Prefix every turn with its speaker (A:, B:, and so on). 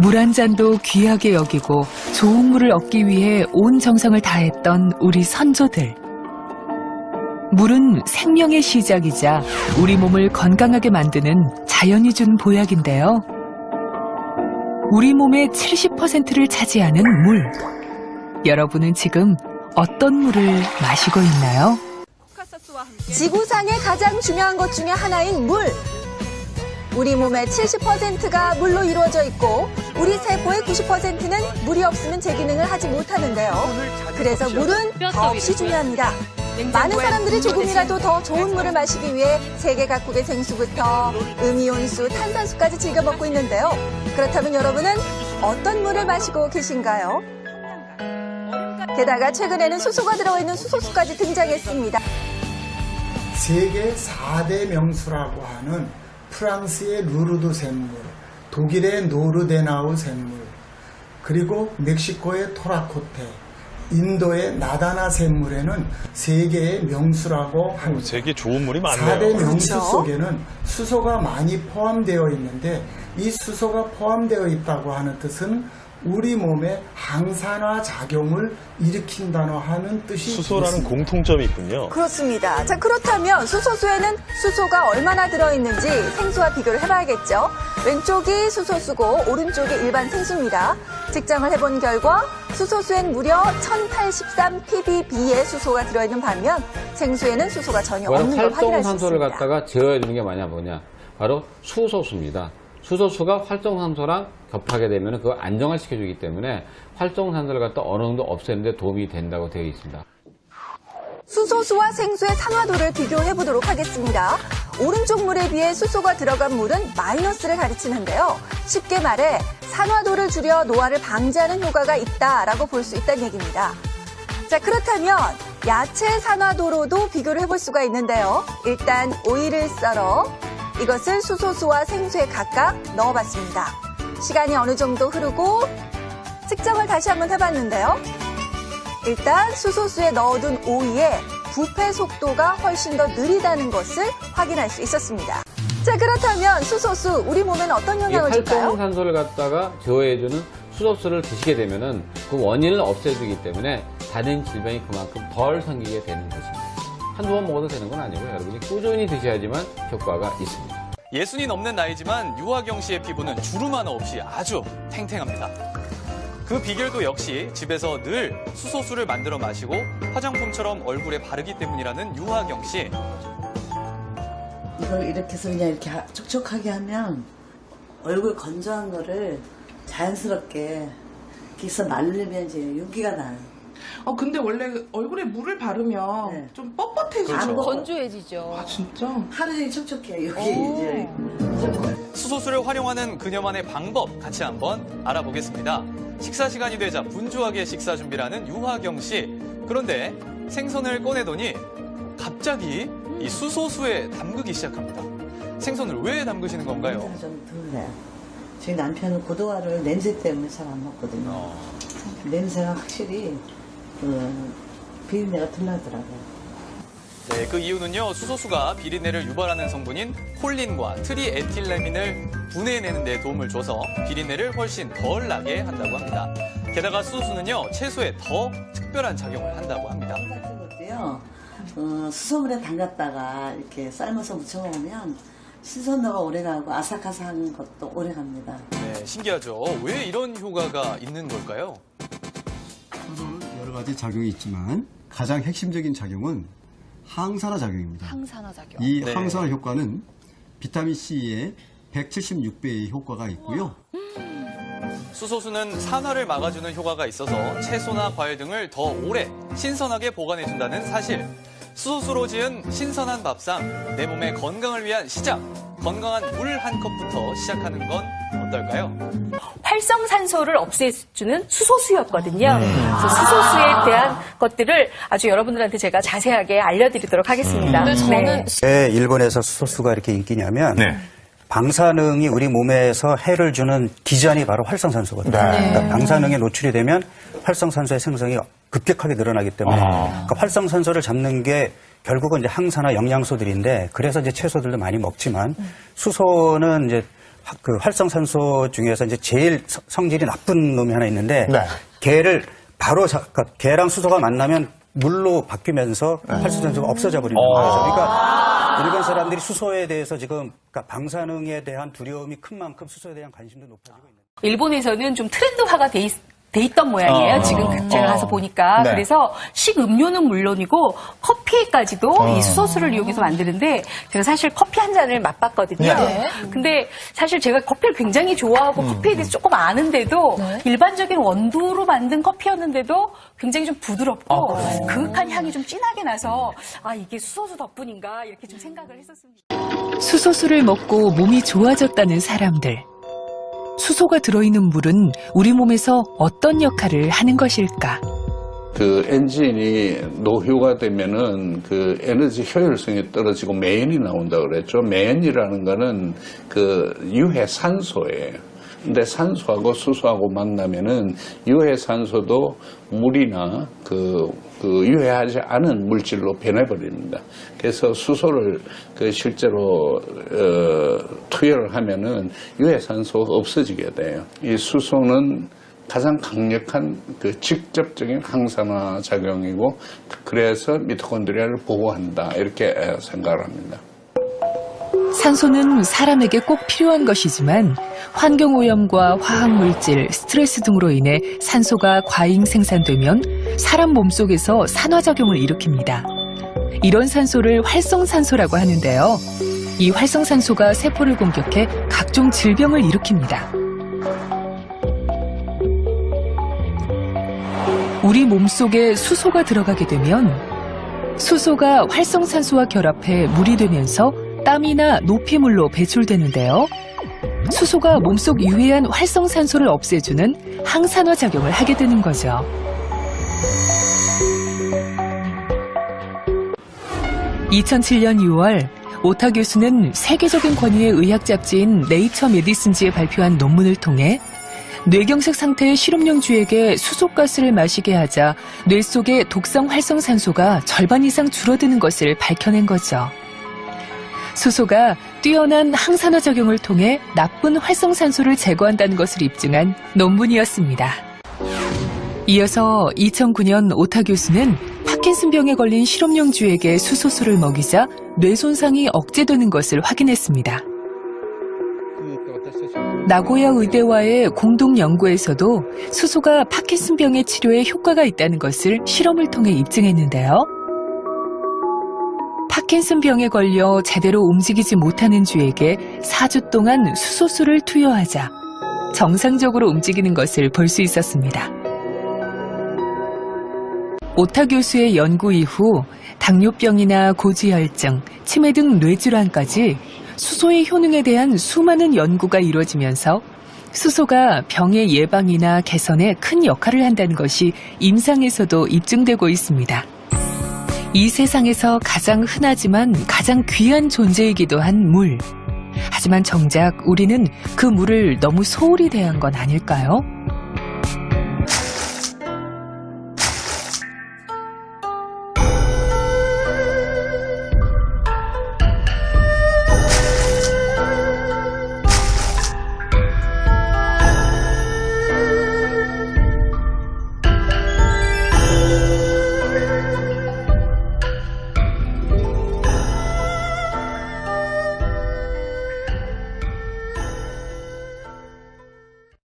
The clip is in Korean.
A: 물 한 잔도 귀하게 여기고 좋은 물을 얻기 위해 온 정성을 다했던 우리 선조들. 물은 생명의 시작이자 우리 몸을 건강하게 만드는 자연이 준 보약인데요. 우리 몸의 70%를 차지하는 물. 여러분은 지금 어떤 물을 마시고 있나요?
B: 지구상의 가장 중요한 것 중에 하나인 물. 우리 몸의 70%가 물로 이루어져 있고 우리 세포의 90%는 물이 없으면 제 기능을 하지 못하는데요. 그래서 물은 더없이 중요합니다. 많은 사람들이 조금이라도 더 좋은 물을 마시기 위해 세계 각국의 생수부터 음이온수, 탄산수까지 즐겨 먹고 있는데요. 그렇다면 여러분은 어떤 물을 마시고 계신가요? 게다가 최근에는 수소가 들어가 있는 수소수까지 등장했습니다.
C: 세계 4대 명수라고 하는 프랑스의 루르드 샘물, 독일의 노르데나우 샘물, 그리고 멕시코의 토라코테, 인도의 나다나 샘물에는 세계의 명수라고 합니다.
D: 세계 좋은 물이 많네요.
C: 4대 명수
B: 그렇죠?
C: 속에는 수소가 많이 포함되어 있는데 이 수소가 포함되어 있다고 하는 뜻은 우리 몸에 항산화 작용을 일으킨다는 하는 뜻이
D: 수소라는
C: 있습니다.
D: 공통점이 있군요.
B: 그렇습니다. 자, 그렇다면 수소수에는 수소가 얼마나 들어있는지 생수와 비교를 해봐야겠죠. 왼쪽이 수소수고 오른쪽이 일반 생수입니다. 측정을 해본 결과 수소수엔 무려 1083 ppb의 수소가 들어있는 반면 생수에는 수소가 전혀 없는 걸 확인할 수
E: 활성산소를
B: 있습니다.
E: 갖다가 제어해주는 게 뭐냐 바로 수소수입니다. 수소수가 활성산소랑 겹하게 되면 그걸 안정화시켜주기 때문에 활성산소를 갖다 어느 정도 없애는 데 도움이 된다고 되어 있습니다.
B: 수소수와 생수의 산화도를 비교해 보도록 하겠습니다. 오른쪽 물에 비해 수소가 들어간 물은 마이너스를 가리치는데요. 쉽게 말해 산화도를 줄여 노화를 방지하는 효과가 있다라고 볼 수 있다는 얘기입니다. 자, 그렇다면 야채 산화도로도 비교를 해볼 수가 있는데요. 일단 오이를 썰어 이것을 수소수와 생수에 각각 넣어봤습니다. 시간이 어느 정도 흐르고 측정을 다시 한번 해봤는데요. 일단 수소수에 넣어둔 오이의 부패 속도가 훨씬 더 느리다는 것을 확인할 수 있었습니다. 자, 그렇다면 수소수 우리 몸에는 어떤
E: 이
B: 영향을 줄까요?
E: 활성산소를 갖다가 제어해주는 수소수를 드시게 되면은 그 원인을 없애주기 때문에 다른 질병이 그만큼 덜 생기게 되는 것입니다. 한두 번 먹어도 되는 건 아니고 여러분이 꾸준히 드셔야지만 효과가 있습니다.
F: 60이 넘는 나이지만 유아경 씨의 피부는 주름 하나 없이 아주 탱탱합니다. 그 비결도 역시 집에서 늘 수소수를 만들어 마시고 화장품처럼 얼굴에 바르기 때문이라는 유아경 씨.
G: 이걸 이렇게 해서 그냥 이렇게 촉촉하게 하면 얼굴 건조한 거를 자연스럽게 이렇게 해서 말리면 이제 윤기가 나요.
H: 근데 원래 얼굴에 물을 바르면
G: 네.
H: 좀 뻣뻣해지죠.
F: 그렇죠.
I: 건조해지죠.
H: 아, 진짜?
G: 하루 종일 촉촉해요. 여기 이제.
F: 수소수를 활용하는 그녀만의 방법 같이 한번 알아보겠습니다. 식사 시간이 되자 분주하게 식사 준비라는 유화경 씨. 그런데 생선을 꺼내더니 갑자기 이 수소수에 담그기 시작합니다. 생선을 왜 담그시는 건가요?
G: 냄새가 좀 덜해요. 저희 남편은 고등어를 냄새 때문에 잘 안 먹거든요. 냄새가 확실히 비린내가 덜 나더라고요.
F: 네, 그 이유는요. 수소수가 비린내를 유발하는 성분인 콜린과 트리에틸레민을 분해내는 데 도움을 줘서 비린내를 훨씬 덜 나게 한다고 합니다. 게다가 수소수는요. 채소에 더 특별한 작용을 한다고 합니다.
G: 이 같은 것도요. 수소물에 담갔다가 이렇게 삶아서 무쳐 먹으면 신선도가 오래가고 아삭아삭한 것도 오래갑니다.
F: 네, 신기하죠. 왜 이런 효과가 있는 걸까요?
J: 여러 가지 작용이 있지만 가장 핵심적인 작용은 항산화 작용입니다.
I: 항산화 작용.
J: 이
F: 네.
J: 항산화 효과는 비타민 C의 176배의 효과가 있고요.
F: 수소수는 산화를 막아주는 효과가 있어서 채소나 과일 등을 더 오래 신선하게 보관해준다는 사실. 수소수로 지은 신선한 밥상, 내 몸의 건강을 위한 시작. 건강한 물 한 컵부터 시작하는 건 어떨까요?
I: 활성산소를 없애주는 수소수였거든요. 그래서 수소수에 대한 것들을 아주 여러분들한테 제가 자세하게 알려드리도록 하겠습니다. 근데 저는
K: 왜 일본에서 수소수가 이렇게 인기냐면 방사능이 우리 몸에서 해를 주는 기전이 바로 활성산소거든요. 그러니까 방사능에 노출이 되면 활성산소의 생성이 급격하게 늘어나기 때문에 그러니까 활성산소를 잡는 게 결국은 이제 항산화 영양소들인데 그래서 이제 채소들도 많이 먹지만 수소는 이제 그 활성산소 중에서 이제 제일 성질이 나쁜 놈이 하나 있는데
D: 네.
K: 걔를 바로 그러니까 걔랑 수소가 만나면 물로 바뀌면서 활성산소가 없어져 버리는 거죠. 그러니까 일본 사람들이 수소에 대해서 지금 그러니까 방사능에 대한 두려움이 큰 만큼 수소에 대한 관심도 높아지고 있는 거예요.
I: 일본에서는 좀 트렌드화가 돼 있던 모양이에요. 지금 제가 가서 보니까.
D: 네.
I: 그래서 식음료는 물론이고 커피까지도 이 수소수를 이용해서 만드는데 제가 사실 커피 한 잔을 맛봤거든요.
D: 네.
I: 근데 사실 제가 커피를 굉장히 좋아하고 커피에 대해서 조금 아는데도 일반적인 원두로 만든 커피였는데도 굉장히 좀 부드럽고 그윽한 향이 좀 진하게 나서 아 이게 수소수 덕분인가 이렇게 좀 생각을 했었습니다.
A: 수소수를 먹고 몸이 좋아졌다는 사람들. 수소가 들어있는 물은 우리 몸에서 어떤 역할을 하는 것일까?
L: 그 엔진이 노후가 되면은 그 에너지 효율성이 떨어지고 매연이 나온다 그랬죠. 매연이라는 거는 그 유해 산소예요. 근데 산소하고 수소하고 만나면은 유해 산소도 물이나 그 유해하지 않은 물질로 변해버립니다. 그래서 수소를 그 실제로 투여를 하면은 유해 산소가 없어지게 돼요. 이 수소는 가장 강력한 그 직접적인 항산화 작용이고 그래서 미토콘드리아를 보호한다 이렇게 생각을 합니다.
A: 산소는 사람에게 꼭 필요한 것이지만 환경오염과 화학물질, 스트레스 등으로 인해 산소가 과잉 생산되면 사람 몸속에서 산화작용을 일으킵니다. 이런 산소를 활성산소라고 하는데요. 이 활성산소가 세포를 공격해 각종 질병을 일으킵니다. 우리 몸속에 수소가 들어가게 되면 수소가 활성산소와 결합해 물이 되면서 땀이나 노폐물로 배출되는데요. 수소가 몸속 유해한 활성산소를 없애주는 항산화 작용을 하게 되는 거죠. (2007년 6월) 오타 교수는 세계적인 권위의 의학 잡지인 네이처 메디슨지에 발표한 논문을 통해 뇌경색 상태의 실험용 쥐에게 수소가스를 마시게 하자 뇌 속의 독성 활성산소가 절반 이상 줄어드는 것을 밝혀낸 거죠. 수소가 뛰어난 항산화 작용을 통해 나쁜 활성산소를 제거한다는 것을 입증한 논문이었습니다. 이어서 2009년 오타 교수는 파킨슨병에 걸린 실험용 쥐에게 수소수를 먹이자 뇌 손상이 억제되는 것을 확인했습니다. 나고야 의대와의 공동 연구에서도 수소가 파킨슨병의 치료에 효과가 있다는 것을 실험을 통해 입증했는데요. 파킨슨병에 걸려 제대로 움직이지 못하는 쥐에게 4주 동안 수소수를 투여하자 정상적으로 움직이는 것을 볼 수 있었습니다. 오타 교수의 연구 이후 당뇨병이나 고지혈증, 치매 등 뇌질환까지 수소의 효능에 대한 수많은 연구가 이루어지면서 수소가 병의 예방이나 개선에 큰 역할을 한다는 것이 임상에서도 입증되고 있습니다. 이 세상에서 가장 흔하지만 가장 귀한 존재이기도 한 물. 하지만 정작 우리는 그 물을 너무 소홀히 대한 건 아닐까요?